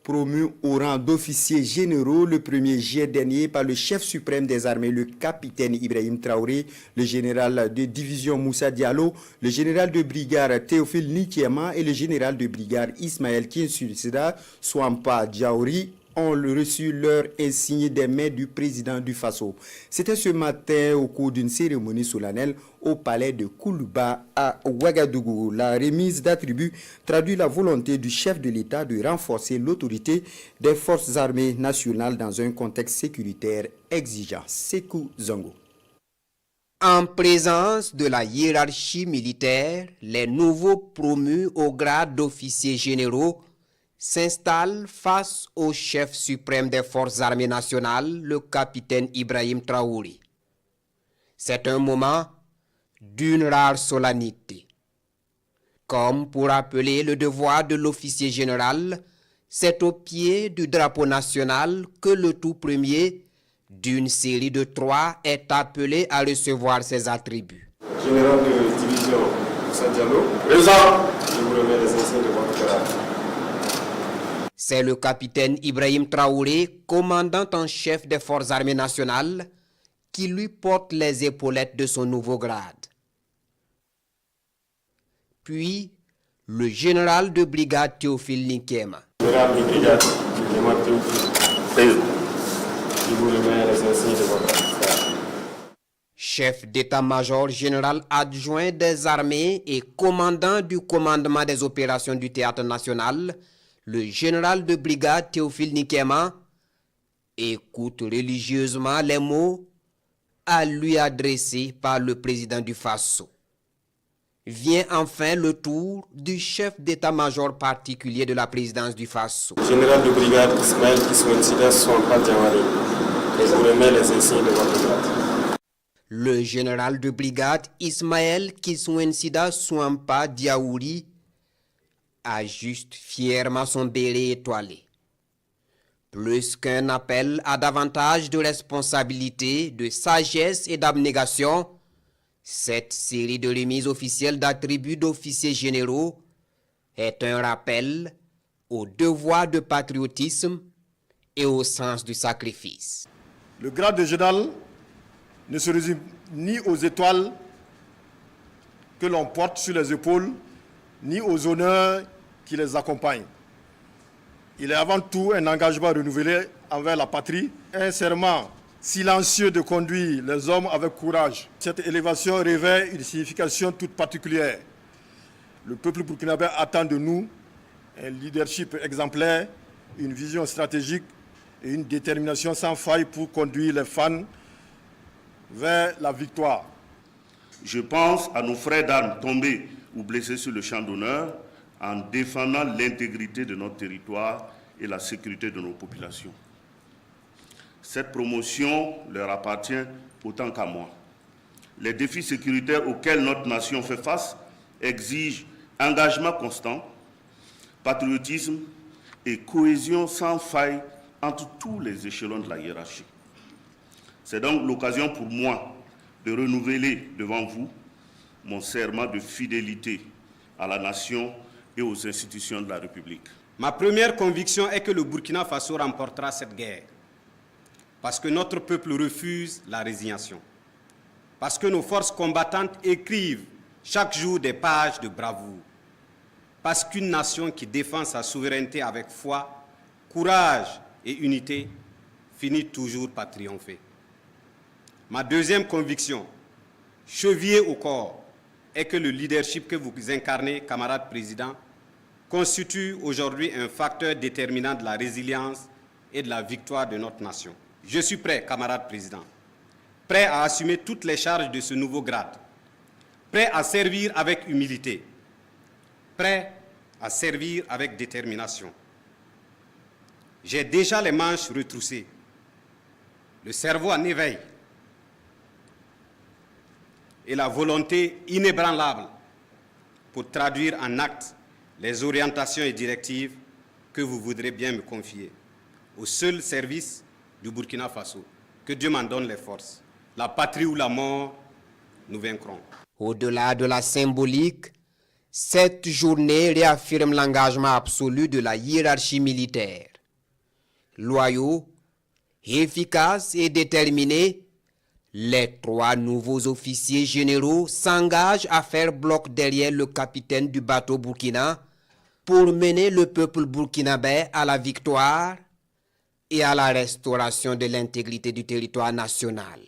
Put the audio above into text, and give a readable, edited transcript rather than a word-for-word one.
Promu au rang d'officiers généraux le 1er juillet dernier par le chef suprême des armées, le capitaine Ibrahim Traoré, le général de division Moussa Diallo, le général de brigade Théophile Nikiema et le général de brigade Ismaël Kinsulisida Swampa Diaouri ont reçu leur insigne des mains du président du Faso. C'était ce matin au cours d'une cérémonie solennelle au palais de Koulouba à Ouagadougou. La remise d'attributs traduit la volonté du chef de l'État de renforcer l'autorité des forces armées nationales dans un contexte sécuritaire exigeant. Sekou Zango. En présence de la hiérarchie militaire, les nouveaux promus au grade d'officiers généraux s'installe face au chef suprême des forces armées nationales, le capitaine Ibrahim Traoré. C'est un moment d'une rare solennité. Comme pour rappeler le devoir de l'officier général, c'est au pied du drapeau national que le tout premier d'une série de 3 est appelé à recevoir ses attributs. Général de division Moussa Diallo, présent. Je vous remets les insignes de votre grade. C'est le capitaine Ibrahim Traoré, commandant en chef des forces armées nationales, qui lui porte les épaulettes de son nouveau grade. Puis, le général de brigade Théophile Nikiema. Général de brigade Théophile, je vous remets les insignes de votre grade. Chef d'état-major général adjoint des armées et commandant du commandement des opérations du théâtre national, le général de brigade Théophile Nikiema écoute religieusement les mots à lui adressés par le président du Faso. Vient enfin le tour du chef d'état-major particulier de la présidence du Faso. Général de brigade Ismaël Kiswensida Swampa Diawari, je vous remets les insignes de votre grade. Le général de brigade Ismaël Kiswensida Swampa Diaouri ajuste fièrement son béret étoilé. Plus qu'un appel à davantage de responsabilité, de sagesse et d'abnégation, cette série de remises officielles d'attributs d'officiers généraux est un rappel au devoir de patriotisme et au sens du sacrifice. Le grade de général ne se résume ni aux étoiles que l'on porte sur les épaules, ni aux honneurs qui les accompagnent. Il est avant tout un engagement renouvelé envers la patrie, un serment silencieux de conduire les hommes avec courage. Cette élévation revêt une signification toute particulière. Le peuple burkinabé attend de nous un leadership exemplaire, une vision stratégique et une détermination sans faille pour conduire les fans vers la victoire. Je pense à nos frères d'armes tombés ou blessés sur le champ d'honneur en défendant l'intégrité de notre territoire et la sécurité de nos populations. Cette promotion leur appartient autant qu'à moi. Les défis sécuritaires auxquels notre nation fait face exigent engagement constant, patriotisme et cohésion sans faille entre tous les échelons de la hiérarchie. C'est donc l'occasion pour moi de renouveler devant vous mon serment de fidélité à la nation et aux institutions de la République. Ma première conviction est que le Burkina Faso remportera cette guerre. Parce que notre peuple refuse la résignation. Parce que nos forces combattantes écrivent chaque jour des pages de bravoure. Parce qu'une nation qui défend sa souveraineté avec foi, courage et unité finit toujours par triompher. Ma deuxième conviction, chevillée au corps, est que le leadership que vous incarnez, camarade président, constitue aujourd'hui un facteur déterminant de la résilience et de la victoire de notre nation. Je suis prêt, camarade président, prêt à assumer toutes les charges de ce nouveau grade, prêt à servir avec humilité, prêt à servir avec détermination. J'ai déjà les manches retroussées, le cerveau en éveil et la volonté inébranlable pour traduire en actes les orientations et directives que vous voudrez bien me confier, au seul service du Burkina Faso. Que Dieu m'en donne les forces. La patrie ou la mort, nous vaincrons. Au-delà de la symbolique, cette journée réaffirme l'engagement absolu de la hiérarchie militaire. loyaux, efficaces et déterminés, les 3 nouveaux officiers généraux s'engagent à faire bloc derrière le capitaine du bateau Burkina pour mener le peuple burkinabé à la victoire et à la restauration de l'intégrité du territoire national.